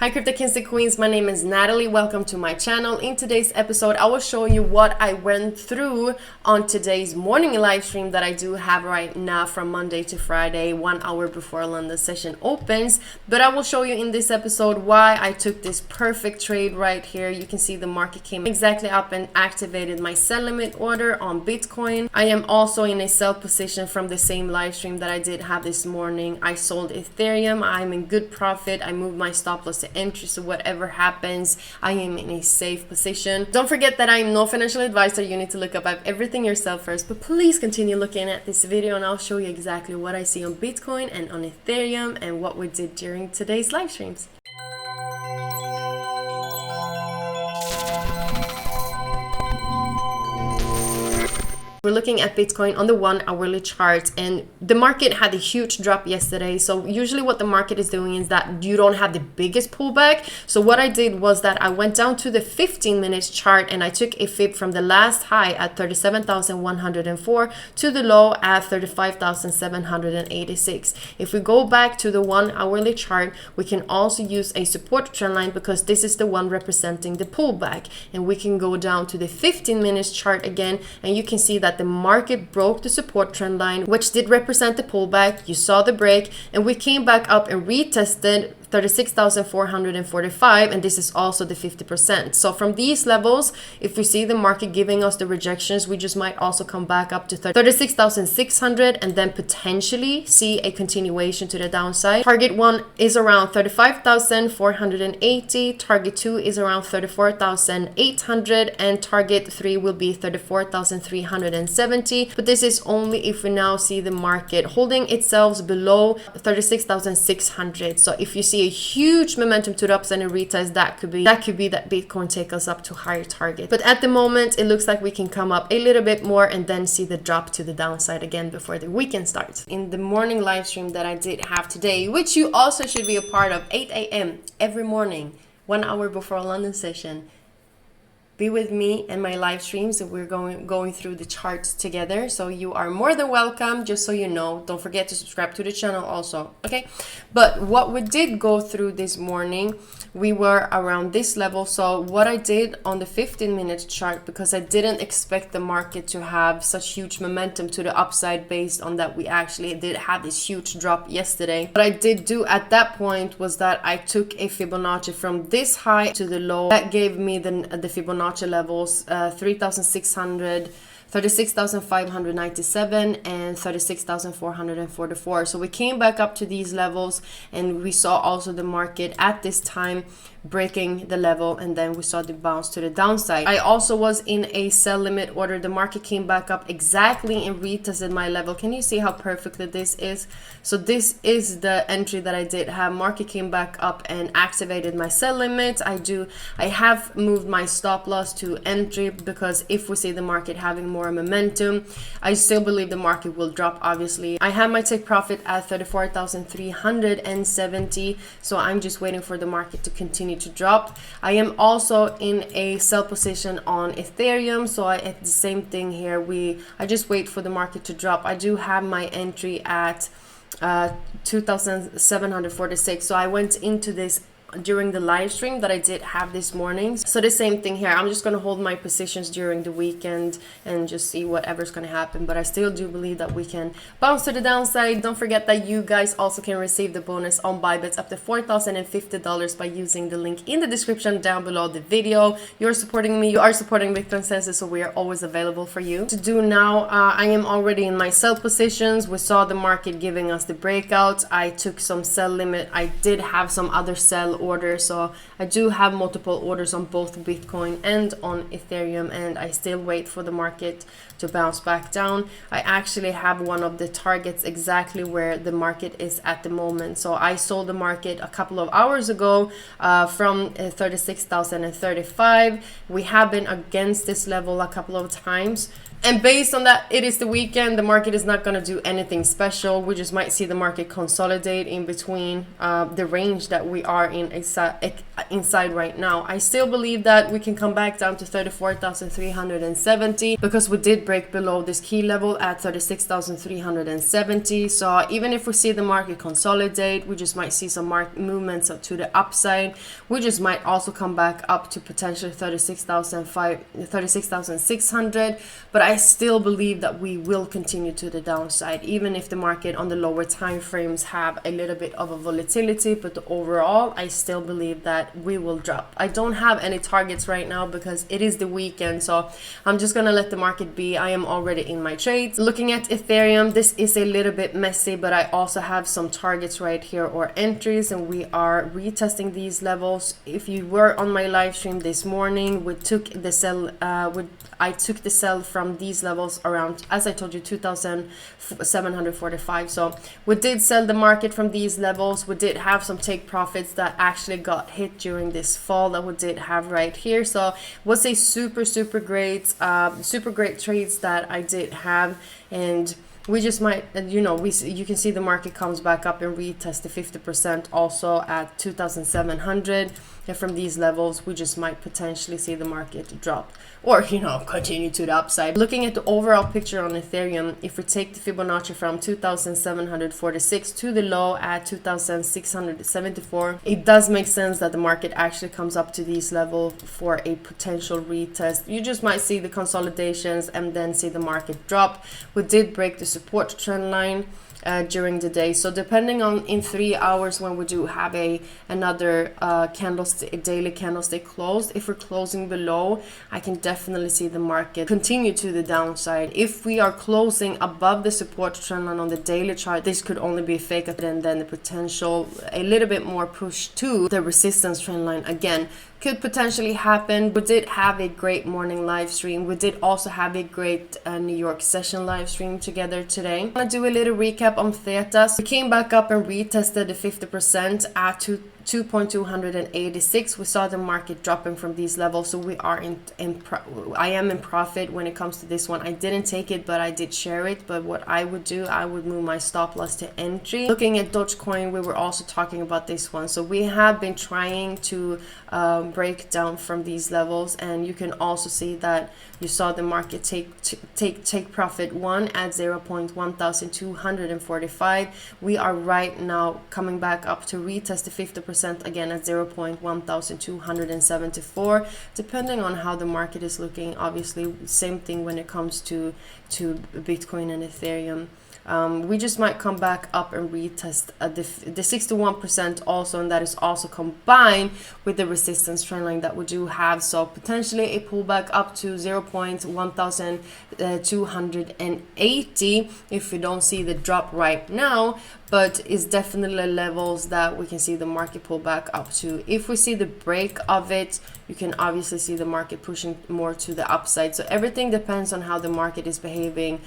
Hi Crypto Kings and Queens, my name is Natalie. Welcome to my channel. In today's episode, I will show you what I went through on today's morning live stream that I do have right now from Monday to Friday, 1 hour before London session opens. But I will show you in this episode why I took this perfect trade right here. You can see the market came exactly up and activated my sell limit order on Bitcoin. I am also in a sell position from the same live stream that I did have this morning. I sold Ethereum. I'm in good profit. I moved my stop loss to entry, so whatever happens, I am in a safe position. Don't forget that I am no financial advisor. You need to look up everything yourself first, but please continue looking at this video and I'll show you exactly what I see on Bitcoin and on Ethereum and what we did during today's live streams. We're looking at Bitcoin on the 1 hourly chart, and the market had a huge drop yesterday. So usually what the market is doing is that you don't have the biggest pullback. So what I did was that I went down to the 15 minutes chart and I took a fib from the last high at 37,104 to the low at 35,786. If we go back to the 1 hourly chart, we can also use a support trend line because this is the one representing the pullback. And we can go down to the 15 minutes chart again, and you can see that the market broke the support trend line, which did represent the pullback. You saw the break, and we came back up and retested 36,445, and this is also the 50%. So from these levels, if we see the market giving us the rejections, we just might also come back up to 36,600 and then potentially see a continuation to the downside. Target 1 is around 35,480, target 2 is around 34,800, and target 3 will be 34,370. But this is only if we now see the market holding itself below 36,600. So if you see a huge momentum to the upside and retest, that could be that Bitcoin take us up to higher target. But at the moment, it looks like we can come up a little bit more and then see the drop to the downside again before the weekend starts. In the morning live stream that I did have today, which you also should be a part of, 8 a.m. every morning, 1 hour before a London session, be with me and my live streams, and we're going through the charts together. So you are more than welcome. Just so you know, don't forget to subscribe to the channel also, okay? But what we did go through this morning, we were around this level. So what I did on the 15-minute chart, because I didn't expect the market to have such huge momentum to the upside based on that we actually did have this huge drop yesterday. What I did do at that point was that I took a Fibonacci from this high to the low. That gave me the Fibonacci levels 3,600, 36,597 and 36,444. So we came back up to these levels, and we saw also the market at this time breaking the level, and then we saw the bounce to the downside. I also was in a sell limit order. The market came back up exactly and retested my level. Can you see how perfectly this is? So this is the entry that I did have. Market came back up and activated my sell limit. I have moved my stop loss to entry because if we see the market having more momentum, I still believe the market will drop, obviously. I have my take profit at 34,370, so I'm just waiting for the market to continue to drop. I am also in a sell position on Ethereum, so at the same thing here, I just wait for the market to drop. I do have my entry at 2,746, so I went into this during the live stream that I did have this morning. So the same thing here, I'm just going to hold my positions during the weekend and just see whatever's going to happen. But I still do believe that we can bounce to the downside. Don't forget that you guys also can receive the bonus on BYBIT up to $4,050 by using the link in the description down below the video. You're supporting me, you are supporting Bitcoinsensus, so we are always available for you to do now. I am already in my sell positions. We saw the market giving us the breakout. I took some sell limit. I did have some other sell order, so I do have multiple orders on both Bitcoin and on Ethereum, and I still wait for the market to bounce back down. I actually have one of the targets exactly where the market is at the moment. So I sold the market a couple of hours ago from 36,035. We have been against this level a couple of times, and based on that, it is the weekend. The market is not going to do anything special. We just might see the market consolidate in between the range that we are in inside right now. I still believe that we can come back down to 34,370 because we did break below this key level at 36,370. So even if we see the market consolidate, we just might see some market movements up to the upside. We just might also come back up to potentially 36,600, but I still believe that we will continue to the downside, even if the market on the lower time frames have a little bit of a volatility. But overall, I still believe that we will drop. I don't have any targets right now because it is the weekend, so I'm just gonna let the market be. I am already in my trades. Looking at Ethereum, this is a little bit messy, but I also have some targets right here or entries, and we are retesting these levels. If you were on my live stream this morning, we took the sell I took the sell from these levels around, as I told you, 2,745. So we did sell the market from these levels. We did have some take profits that actually got hit during this fall that we did have right here. So was a super great trades that I did have, and we just might, you know, you can see the market comes back up and retest the 50% also at 2,700. And from these levels, we just might potentially see the market drop or, you know, continue to the upside. Looking at the overall picture on Ethereum, if we take the Fibonacci from 2,746 to the low at 2,674, it does make sense that the market actually comes up to these levels for a potential retest. You just might see the consolidations and then see the market drop. We did break the support trend line during the day, so depending on in 3 hours when we do have another daily candlestick closed, if we're closing below, I can definitely see the market continue to the downside. If we are closing above the support trend line on the daily chart, this could only be a fake, and then the potential a little bit more push to the resistance trend line again could potentially happen. We did have a great morning live stream. We did also have a great New York session live stream together today. I'm gonna do a little recap on THETA. So we came back up and retested the 50% at 2.286. We saw the market dropping from these levels, so we are I am in profit when it comes to this one. I didn't take it, but I did share it. But what I would do, I would move my stop loss to entry. Looking at Dogecoin, we were also talking about this one. So we have been trying to break down from these levels, and you can also see that you saw the market take profit one at 0.1245. We are right now coming back up to retest the 50% again at 0.1274. Depending on how the market is looking, obviously same thing when it comes to Bitcoin and Ethereum. We just might come back up and retest the 61% also, and that is also combined with the resistance trend line that we do have. So potentially a pullback up to 0.1280 if we don't see the drop right now, but is definitely levels that we can see the market pull back up to. If we see the break of it, you can obviously see the market pushing more to the upside. So everything depends on how the market is behaving,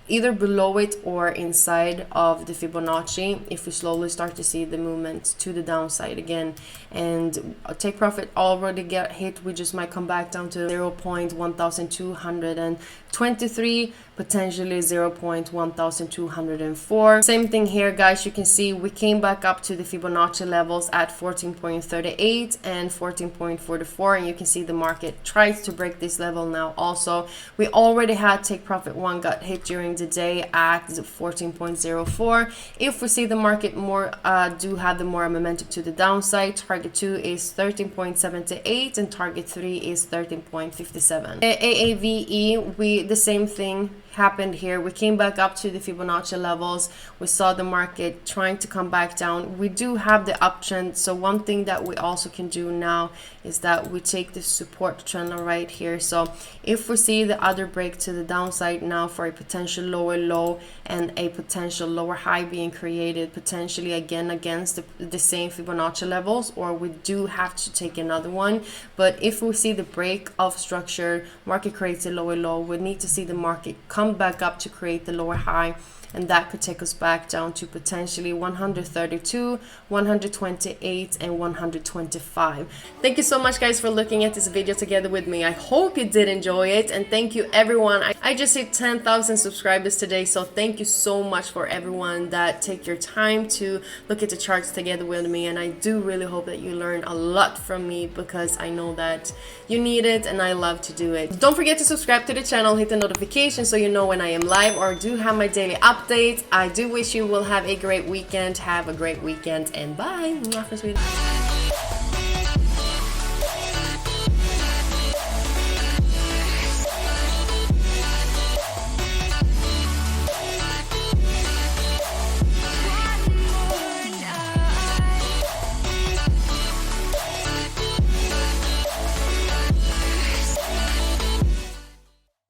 either below it or inside of the Fibonacci. If we slowly start to see the movement to the downside again, and take profit already get hit, we just might come back down to 0.1223, potentially 0.1204. Same thing here, guys. You can see we came back up to the Fibonacci levels at 14.38 and 14.44, and you can see the market tries to break this level now also. We already had take profit one got hit during the day at 14.04. If we see the market more do have the more momentum to the downside, target 2 is 13.78 and target 3 is 13.57. AAVE, the same thing happened here. We came back up to the Fibonacci levels. We saw the market trying to come back down. We do have the uptrend, so one thing that we also can do now is that we take the support trend line right here. So if we see the other break to the downside now for a potential lower low and a potential lower high being created, potentially again against the same Fibonacci levels, or we do have to take another one. But if we see the break of structure, market creates a lower low, we need to see the market come back up to create the lower high and that could take us back down to potentially 132, 128, and 125. Thank you so much, guys, for looking at this video together with me. I hope you did enjoy it, and thank you everyone. I just hit 10,000 subscribers today, so thank you so much for everyone that take your time to look at the charts together with me, and I do really hope that you learn a lot from me, because I know that you need it and I love to do it. Don't forget to subscribe to the channel, hit the notification so you know when I am live or do have my daily updates. I do wish you will have a great weekend. Have a great weekend, and bye.